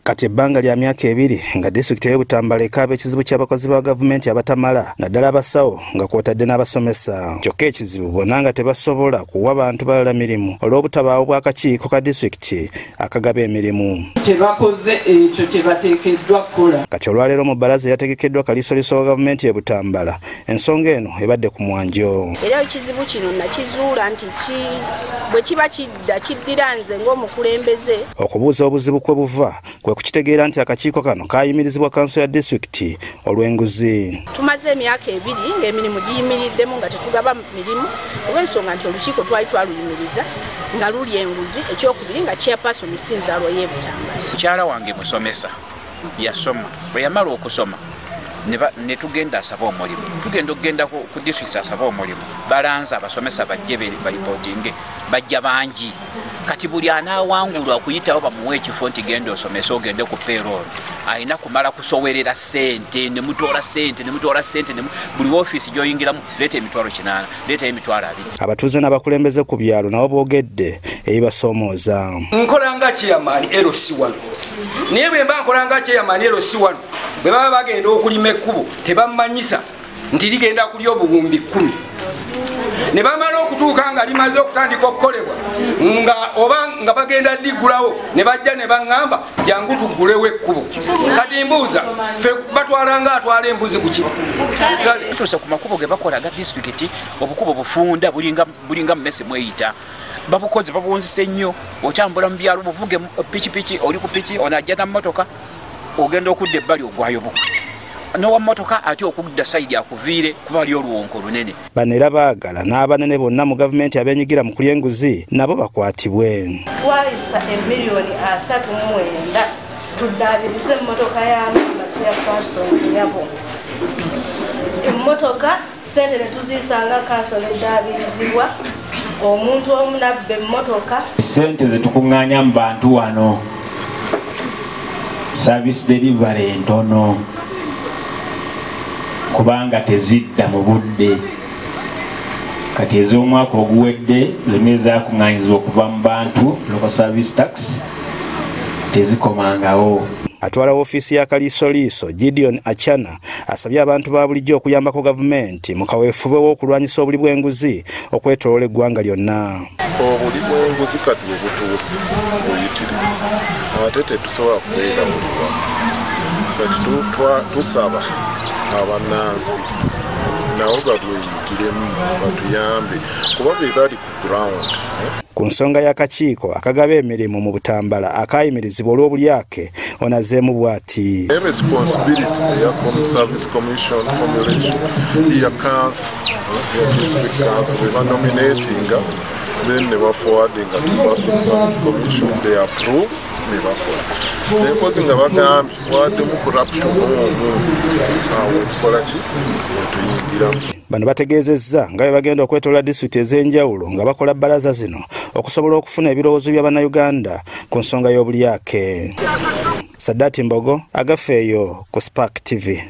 Kati ebbanga lya myaka 2 nga disitulikiti y'e Butambala ekaaba ekizibu ky'abakozi ba gavumenti abatamala naddala abasawo nga kw'otadde n'abasomesa. Kyokka ekizibu bonna nga tebasobola kuwa bantu balala mirimu olw'obutabaawo bw'akakiiko ka disitulikiti akagaba emirimu. Tebakoze ekyo kye bateekeddwa kukola. Kati olwaleero mu bbalaza yategekeddwa kaliisoliiso wa gavumenti y'e Butambala ensonga eno ebadde ku mwanjo. Era ekizibu kino nakizuula nti bwe kiba kiddira nze ng'omukulembeze. Okubuuza obuzibu kwe buva kwe kukitegeera nti akakiiko kano kaayimirizibwa kanso ya disitulikiti olw'enguzi. Tumaze emyaka 2 ng'emirimu giyimiriddemu nga tetugaba mirimu olw'ensonga nti olukiiko twali twaluyimiriza nga luli enguzi, ekyokubiri nga chairperson Sinzalwa y'e Butambala. Mukyala wange musomesa yasoma, bwe yamala okusoma ne tugenda asaba omulimu. Tugenda ku disitulikiti asaba omulimu. Balanza abasomesa bajje balipootinge, bajja bangi. Kati buli anaawangulwa okuyitawo bamuwe ekifo nti genda osomesa ogende ku payroll. Alina kumala kusowerera ssente, ne mutoola ssente, buli ofiisi gy'oyingiramu leeta emitwalo 8, leeta emitwalo 2. Abatuuze n'abakulembeze ku byalo nabo boogedde ebibasoomooza. Nkola nga chairman LC1. Naye bwe mba nkola nga chairman LC1 bwe baba bagenda okulima ekkubo tebamanyisa nti ligenda kulya obuwumbi 10. Ne bamala okutuuka nga limaze okutandika okukolebwa nga bagenda digulawo ne bajja ne baŋŋamba jangu tugulewo ekkubo. Kati mbuuza ffe batwala nga atwala embuzi ku ki? Tuuse ku makubo ge bakola aga disitulikiti obukubo bufunda bulinga mmese mweyita. Babukozi babuwunzise nnyo. Okyambula mu byalo buvuge pikipiki, oli ku piki onajja na mmotoka ogenda okudda ebbali ogwayo buku. Nowa mmotoka ate okudda sayidi akuviire kuba ali oluwonko lunene. Bano era baagala n'abanene bonna mu gavumenti abeenyigira mu kulya enguzi nabo bakwatibwe. Twayisa emiliyoni 39 tuddaabirize emmotoka y'amasiya pasoni yabo. Emmotoka ssente ne tuziyisanga kanso neddaabirizibwa. Omuntu omu nabba emmotoka. Ssente ze tukuŋŋaanya mu bantu wano service delivery entono kubanga tezidda mu budde. Kati ez'omwaka oguwedde zimwe zaakuŋŋaanyizibwa okuva mu bantu local service tax tezikomangawo. Atwala ofiisi ya kaliisoliiso Gideon Achana asabye abantu ba bulijjo okuyambako gavumenti mu kaweefube w'okulwanyisa obuli bw'enguzi okwetooloola eggwanga lyonna. Obuli bw'enguzi kati bwe butuuse buyitirivu ate tetusobola kubeerawulira. Kati tusaba abannansi nabo babweyigiremu batuyambe kuba be bali ku ground. Ku nsonga y'akakiiko akagaba emirimu mu Butambala akaayimirizibwa olw'obulyake onazeemu bw'ati. Responsibility ya Service Commission formulation ya district council we are nominating then they were forwarding to Service Commission they approve they were forwarding. Therefore nga bagambye twaddemu corrupt awo tukola ki tuyingiramu. Bano bategeezezza nga bwe bagenda okwetoola disitulikiti ez'enjawulo nga bakola bbalaza zino okusobola okufuna ebirowoozo bya bannayuganda ku nsonga y'obulyake. Saddati Mbogo agafeeyo ku Spark TV.